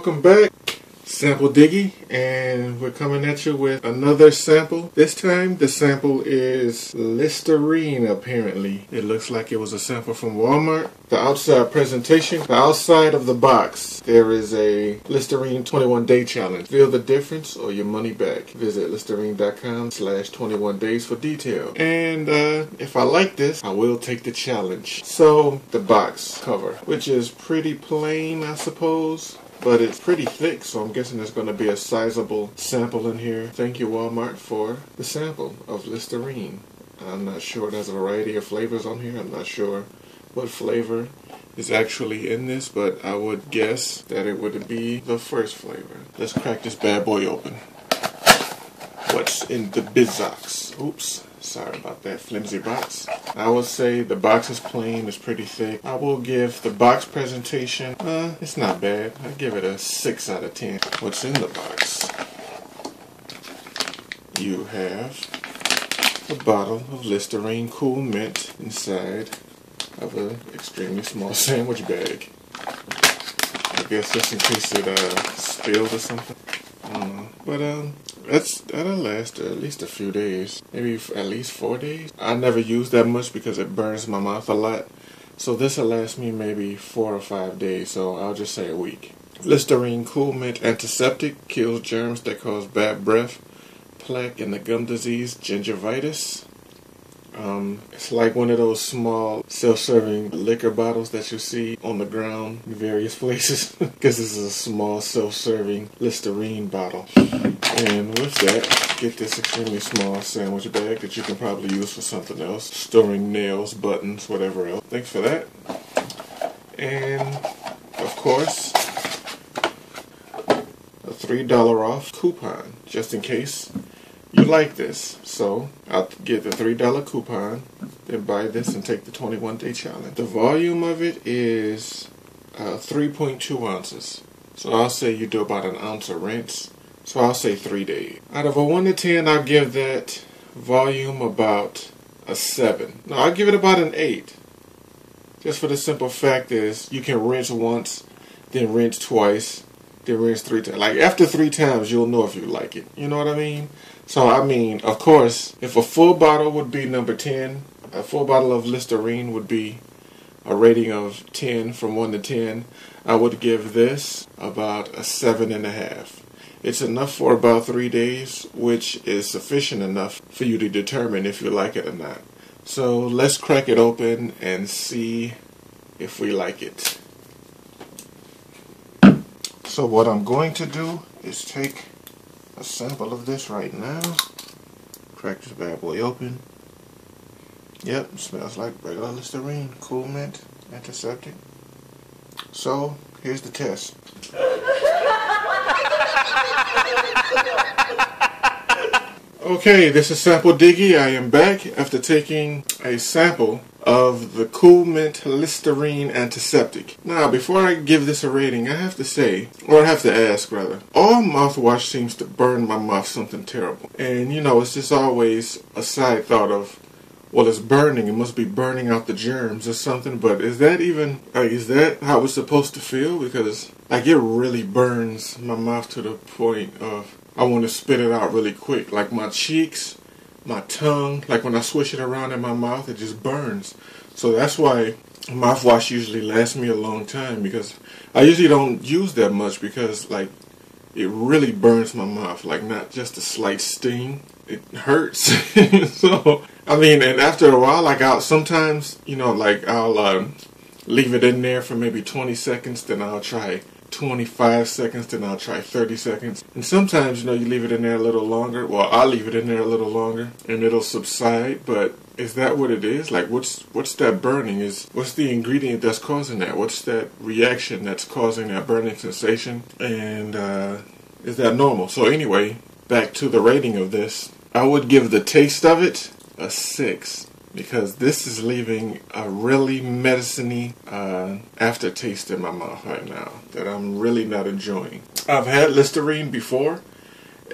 Welcome back, SampleDiggy, and we're coming at you with another sample. This time the sample is Listerine, apparently. It looks like it was a sample from Walmart. The outside presentation, the outside of the box, there is a Listerine 21-day challenge. Feel the difference or your money back. Visit Listerine.com/21 days for detail. And if I like this, I will take the challenge. So the box cover, which is pretty plain, I suppose. But it's pretty thick, so I'm guessing there's going to be a sizable sample in here. Thank you, Walmart, for the sample of Listerine. I'm not sure. There's a variety of flavors on here. I'm not sure what flavor is actually in this, but I would guess that it would be the first flavor. Let's crack this bad boy open. What's in the bizox? Oops. Sorry about that flimsy box. I would say the box is plain, it's pretty thick. I will give the box presentation, it's not bad. I give it a 6 out of 10. What's in the box? You have a bottle of Listerine Cool Mint inside of an extremely small sandwich bag. I guess just in case it spilled or something. I don't know. But that'll last at least a few days. Maybe at least 4 days. I never use that much because it burns my mouth a lot. So this will last me maybe 4 or 5 days. So I'll just say a week. Listerine Cool Mint Antiseptic kills germs that cause bad breath, plaque, and the gum disease, gingivitis. It's like one of those small self-serving liquor bottles that you see on the ground in various places. Because this is a small self-serving Listerine bottle. And with that, get this extremely small sandwich bag that you can probably use for something else. Storing nails, buttons, whatever else. Thanks for that. And, of course, a $3 off coupon, just in case you like this. So I'll get the $3 coupon, then buy this and take the 21-day challenge. The volume of it is 3.2 ounces. So I'll say you do about an ounce of rinse. So I'll say 3 days. Out of a 1 to 10, I'll give that volume about a 7. No, I'll give it about an 8. Just for the simple fact is you can rinse once, then rinse twice, then rinse 3 times. Like after 3 times, you'll know if you like it. You know what I mean? So I mean, of course, if a full bottle would be number 10, a full bottle of Listerine would be a rating of 10 from 1 to 10, I would give this about a 7.5. It's enough for about 3 days, which is sufficient enough for you to determine if you like it or not. So let's crack it open and see if we like it. So what I'm going to do is take a sample of this right now. Crack this bad boy open. Yep, smells like regular Listerine Cool Mint Antiseptic. So here's the test. Okay, this is SampleDiggy. I am back after taking a sample of the Cool Mint Listerine Antiseptic. Now, before I give this a rating, I have to say, or I have to ask rather, all mouthwash seems to burn my mouth something terrible. And you know, it's just always a side thought of, well, it's burning, it must be burning out the germs or something, but is that even, is that how it's supposed to feel? Because, like, it really burns my mouth to the point of, I want to spit it out really quick. Like my cheeks, my tongue, like when I swish it around in my mouth, it just burns. So that's why mouthwash usually lasts me a long time, because I usually don't use that much because, like, it really burns my mouth. Like, not just a slight sting. It hurts. So, I mean, and after a while, like, I'll sometimes, you know, like, I'll leave it in there for maybe 20 seconds, then I'll try 25 seconds, then I'll try 30 seconds. And sometimes, you know, you leave it in there a little longer. Well, I'll leave it in there a little longer and it'll subside. But is that what it is? Like, what's that burning? What's the ingredient that's causing that? What's that reaction that's causing that burning sensation? And is that normal? So anyway, back to the rating of this. I would give the taste of it a 6. Because this is leaving a really medicine-y aftertaste in my mouth right now that I'm really not enjoying. I've had Listerine before,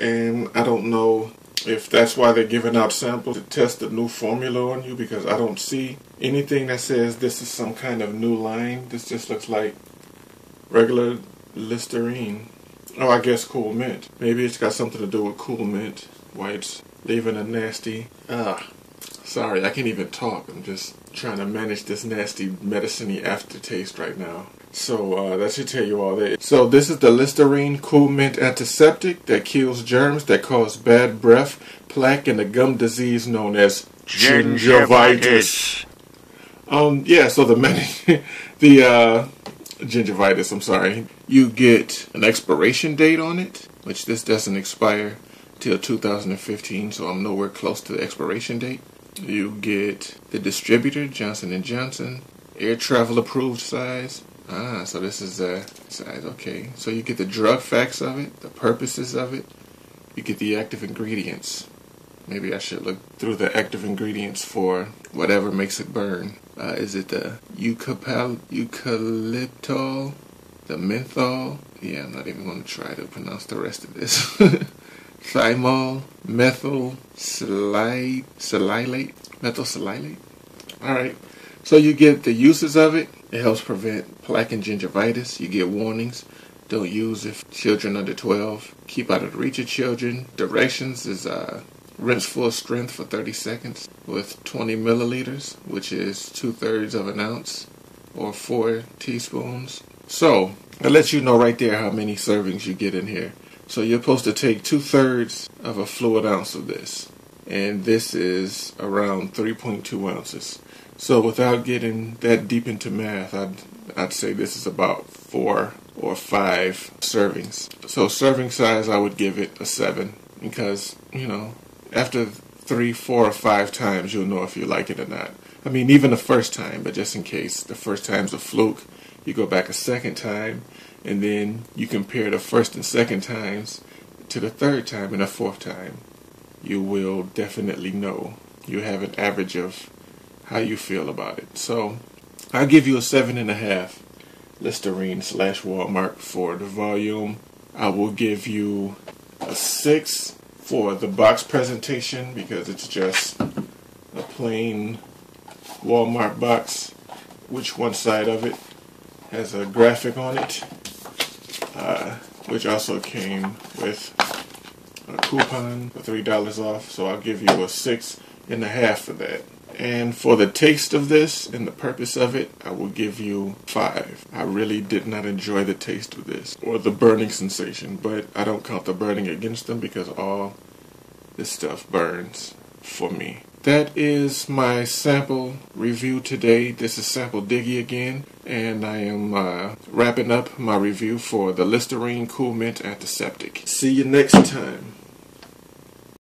and I don't know if that's why they're giving out samples to test the new formula on you, because I don't see anything that says this is some kind of new line. This just looks like regular Listerine. Oh, I guess Cool Mint. Maybe it's got something to do with Cool Mint. Why it's leaving a nasty... Sorry, I can't even talk. I'm just trying to manage this nasty medicine-y aftertaste right now. So that should tell you all that. So this is the Listerine Cool Mint Antiseptic that kills germs that cause bad breath, plaque, and the gum disease known as gingivitis. Yeah, so the gingivitis, I'm sorry. You get an expiration date on it, which this doesn't expire till 2015, so I'm nowhere close to the expiration date. You get the distributor, Johnson & Johnson, air travel approved size. So this is the size, okay. So you get the drug facts of it, the purposes of it. You get the active ingredients. Maybe I should look through the active ingredients for whatever makes it burn. Is it the eucalyptol, the menthol? Yeah, I'm not even going to try to pronounce the rest of this. Thymol, methyl silylate. Alright, so you get the uses of it. It helps prevent plaque and gingivitis. You get warnings. Don't use if children under 12. Keep out of the reach of children. Directions is rinse full strength for 30 seconds with 20 milliliters, which is 2/3 of an ounce or 4 teaspoons. So, that lets you know right there how many servings you get in here. So you're supposed to take 2/3 of a fluid ounce of this. And this is around 3.2 ounces. So without getting that deep into math, I'd say this is about 4 or 5 servings. So serving size, I would give it a 7. Because, you know, after 3, 4, or 5 times, you'll know if you like it or not. I mean, even the first time, but just in case the first time's a fluke, you go back a second time, and then you compare the first and second times to the third time and the fourth time. You will definitely know. You have an average of how you feel about it. So I'll give you a 7.5 Listerine / Walmart for the volume. I will give you a 6 for the box presentation because it's just a plain Walmart box, which one side of it has a graphic on it, which also came with a coupon for $3 off, so I'll give you a 6.5 for that. And for the taste of this and the purpose of it, I will give you 5. I really did not enjoy the taste of this or the burning sensation, but I don't count the burning against them because all this stuff burns for me. That is my sample review today. This is SampleDiggy again, and I am wrapping up my review for the Listerine Cool Mint Antiseptic. See you next time.